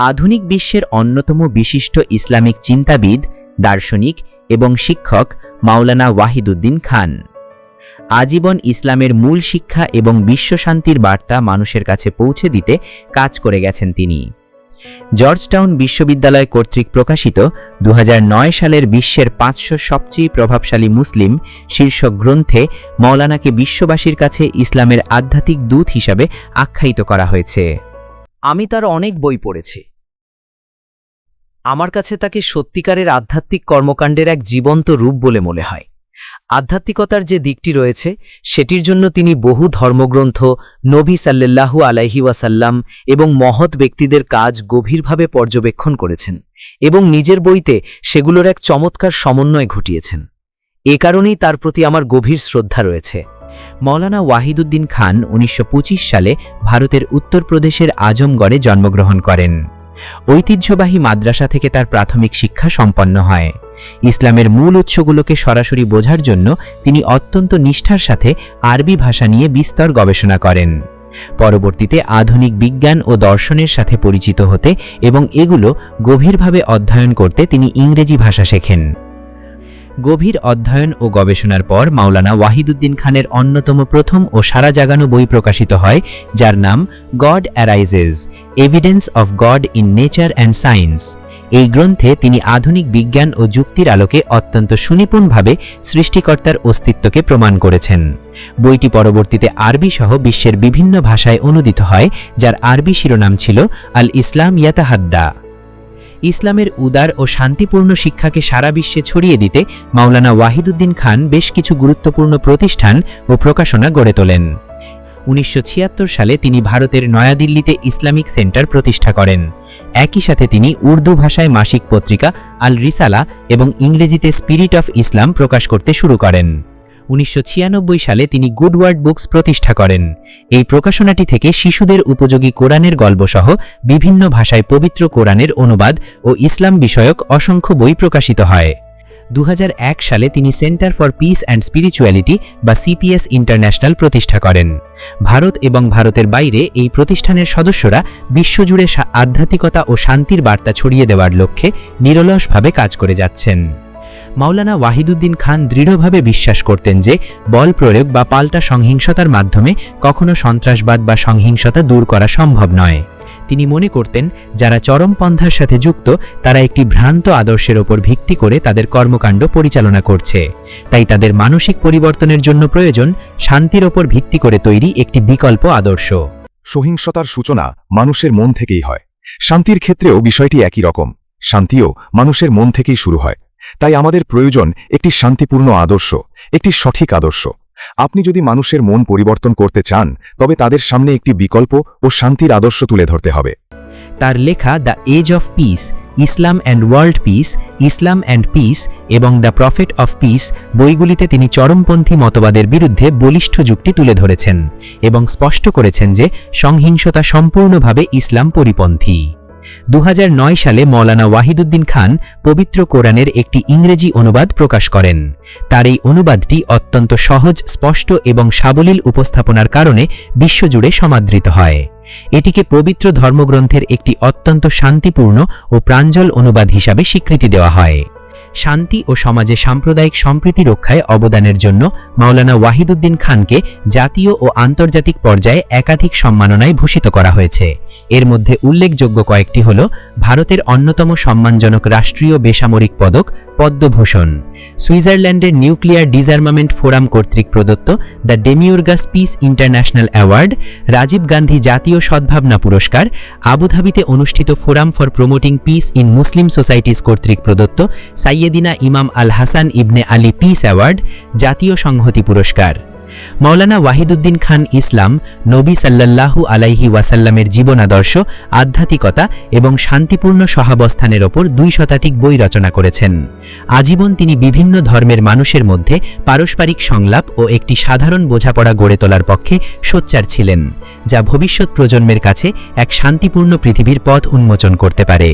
আধুনিক বিশ্বের অন্যতম বিশিষ্ট ইসলামিক চিন্তাবিদ, দার্শনিক এবং শিক্ষক মাওলানা ওয়াহিদুদ্দিন খান আজীবন ইসলামের মূল শিক্ষা এবং বিশ্বশান্তির বার্তা মানুষের কাছে পৌঁছে দিতে কাজ করে গেছেন তিনি। জর্জটাউন বিশ্ববিদ্যালয় কর্তৃক প্রকাশিত 2009 সালের বিশ্বের 500 সবচেয়ে প্রভাবশালী মুসলিম শীর্ষক গ্রন্থে মাওলানাকে বিশ্ববাসীর কাছে ইসলামের আধ্যাত্মিক দূত হিসাবে আখ্যায়িত করা হয়েছে। আমি তার অনেক বই পড়েছি। আমার কাছে তাকে সত্যিকারের আধ্যাত্মিক কর্মকাণ্ডের এক জীবন্ত রূপ বলে মনে হয়। আধ্যাত্মিকতার যে দিকটি রয়েছে সেটির জন্য তিনি বহু ধর্মগ্রন্থ, নবী সাল্লাল্লাহু আলাইহি ওয়াসাল্লাম এবং মহৎ ব্যক্তিদের কাজ গভীরভাবে পর্যবেক্ষণ করেছেন এবং নিজের বইতে সেগুলোর এক চমৎকার সমন্বয় ঘটিয়েছেন। এ কারণেই তার প্রতি আমার গভীর শ্রদ্ধা রয়েছে। মাওলানা ওয়াহিদুদ্দিন খান 1925 সালে ভারতের উত্তরপ্রদেশের আজমগড়ে জন্মগ্রহণ করেন। ঐতিহ্যবাহী মাদ্রাসা থেকে তার প্রাথমিক শিক্ষা সম্পন্ন হয়। ইসলামের মূল উৎসগুলোকে সরাসরি বোঝার জন্য তিনি অত্যন্ত নিষ্ঠার সাথে আরবি ভাষা নিয়ে বিস্তর গবেষণা করেন। পরবর্তীতে আধুনিক বিজ্ঞান ও দর্শনের সাথে পরিচিত হতে এবং এগুলো গভীরভাবে অধ্যয়ন করতে তিনি ইংরেজি ভাষা শেখেন। গভীর অধ্যয়ন ও গবেষণার পর মাওলানা ওয়াহিদুদ্দিন খানের অন্যতম প্রথম ও সারা জাগানো বই প্রকাশিত হয়, যার নাম god arises, evidence of god in nature and science. এই গ্রন্থে তিনি আধুনিক বিজ্ঞান ও যুক্তির আলোকে অত্যন্ত সুনিপুণভাবে সৃষ্টিকর্তার অস্তিত্বকে প্রমাণ করেছেন। বইটি পরবর্তীতে আরবি সহ বিশ্বের বিভিন্ন ভাষায় অনুদিত হয়, যার আরবি শিরোনাম ছিল আল ইসলাম ইয়াতাহাদ্দা। ইসলামের উদার ও শান্তিপূর্ণ শিক্ষাকে সারা বিশ্বে ছড়িয়ে দিতে মাওলানা ওয়াহিদুদ্দিন খান বেশ কিছু গুরুত্বপূর্ণ প্রতিষ্ঠান ও প্রকাশনা গড়ে তোলেন। 1976 সালে তিনি ভারতের নয়াদিল্লিতে ইসলামিক সেন্টার প্রতিষ্ঠা করেন। একই সাথে তিনি উর্দু ভাষায় মাসিক পত্রিকা আল রিসালা এবং ইংরেজিতে স্পিরিট অফ ইসলাম প্রকাশ করতে শুরু করেন। 1996 সালে তিনি গুড ওয়ার্ড বুকস প্রতিষ্ঠা করেন। এই প্রকাশনাটি থেকে শিশুদের উপযোগী কোরআনের গল্পসহ বিভিন্ন ভাষায় পবিত্র কোরআনের অনুবাদ ও ইসলাম বিষয়ক অসংখ্য বই প্রকাশিত হয়। 2001 সালে তিনি centre for piece and spirituality বা সিপিএস ইন্টারন্যাশনাল প্রতিষ্ঠা করেন। ভারত এবং ভারতের বাইরে এই প্রতিষ্ঠানের সদস্যরা বিশ্বজুড়ে আধ্যাত্মিকতা ও শান্তির বার্তা ছড়িয়ে দেওয়ার লক্ষ্যে নিরলসভাবে কাজ করে যাচ্ছেন। মাওলানা ওয়াহিদুদ্দিন খান দৃঢ়ভাবে বিশ্বাস করতেন যে বল প্রয়োগ বা পাল্টা সহিংসতার মাধ্যমে কখনো সন্ত্রাসবাদ বা সহিংসতা দূর করা সম্ভব নয়। তিনি মনে করতেন যারা চরমপন্থার সাথে যুক্ত তারা একটি ভ্রান্ত আদর্শের ওপর ভিত্তি করে তাদের কর্মকাণ্ড পরিচালনা করছে, তাই তাদের মানসিক পরিবর্তনের জন্য প্রয়োজন শান্তির ওপর ভিত্তি করে তৈরি একটি বিকল্প আদর্শ। সহিংসতার সূচনা মানুষের মন থেকেই হয়। শান্তির ক্ষেত্রেও বিষয়টি একই রকম। শান্তিও মানুষের মন থেকেই শুরু হয়। তাই আমাদের প্রয়োজন একটি শান্তিপূর্ণ আদর্শ, একটি সঠিক আদর্শ। আপনি যদি মানুষের মন পরিবর্তন করতে চান তবে তাদের সামনে একটি বিকল্প ও শান্তির আদর্শ তুলে ধরতে হবে। তার লেখা the age of peace, Islam and world peace, Islam and peace এবং দ্য প্রফেট অফ পিস বইগুলিতে তিনি চরমপন্থী মতবাদের বিরুদ্ধে বলিষ্ঠ যুক্তি তুলে ধরেছেন এবং স্পষ্ট করেছেন যে সহিংসতা সম্পূর্ণভাবে ইসলাম পরিপন্থী। 2009 সালে মাওলানা ওয়াহিদুদ্দিন খান পবিত্র কোরআনের একটি ইংরেজি অনুবাদ প্রকাশ করেন। তার এই অনুবাদটি অত্যন্ত সহজ, স্পষ্ট এবং সাবলীল উপস্থাপনার কারণে বিশ্বজুড়ে সমাদৃত হয়। এটিকে পবিত্র ধর্মগ্রন্থের একটি অত্যন্ত শান্তিপূর্ণ ও প্রাঞ্জল অনুবাদ হিসাবে স্বীকৃতি দেওয়া হয়। শান্তি ও সমাজে সাম্প্রদায়িক সম্প্রীতি রক্ষায় অবদানের জন্য মাওলানা ওয়াহিদুদ্দিন খানকে জাতীয় ও আন্তর্জাতিক পর্যায়ে একাধিক সম্মাননায় ভূষিত করা হয়েছে। এর মধ্যে উল্লেখযোগ্য কয়েকটি হল ভারতের অন্যতম সম্মানজনক রাষ্ট্রীয় বেসামরিক পদক পদ্মভূষণ, সুইজারল্যান্ডের নিউক্লিয়ার ডিসআর্মামেন্ট ফোরাম কর্তৃক প্রদত্ত the Demiurgus peace international award, Rajiv Gandhi জাতীয় সদ্ভাবনা পুরস্কার, আবুধাবিতে অনুষ্ঠিত forum for promoting peace in Muslim societies কর্তৃক প্রদত্ত Sayyidina Imam Al Hasan Ibn Ali peace award, জাতীয় সংহতি পুরস্কার। মাওলানা ওয়াহিদুদ্দিন খান ইসলাম, নবী সাল্লাল্লাহু আলাইহি ওয়াসাল্লামের জীবনাদর্শ, আধ্যাত্মিকতা এবং শান্তিপূর্ণ সহাবস্থানের ওপর 2 শতাধিক বই রচনা করেছেন। আজীবন তিনি বিভিন্ন ধর্মের মানুষের মধ্যে পারস্পরিক সংলাপ ও একটি সাধারণ বোঝাপড়া গড়ে তোলার পক্ষে সোচ্চার ছিলেন, যা ভবিষ্যৎ প্রজন্মের কাছে এক শান্তিপূর্ণ পৃথিবীর পথ উন্মোচন করতে পারে।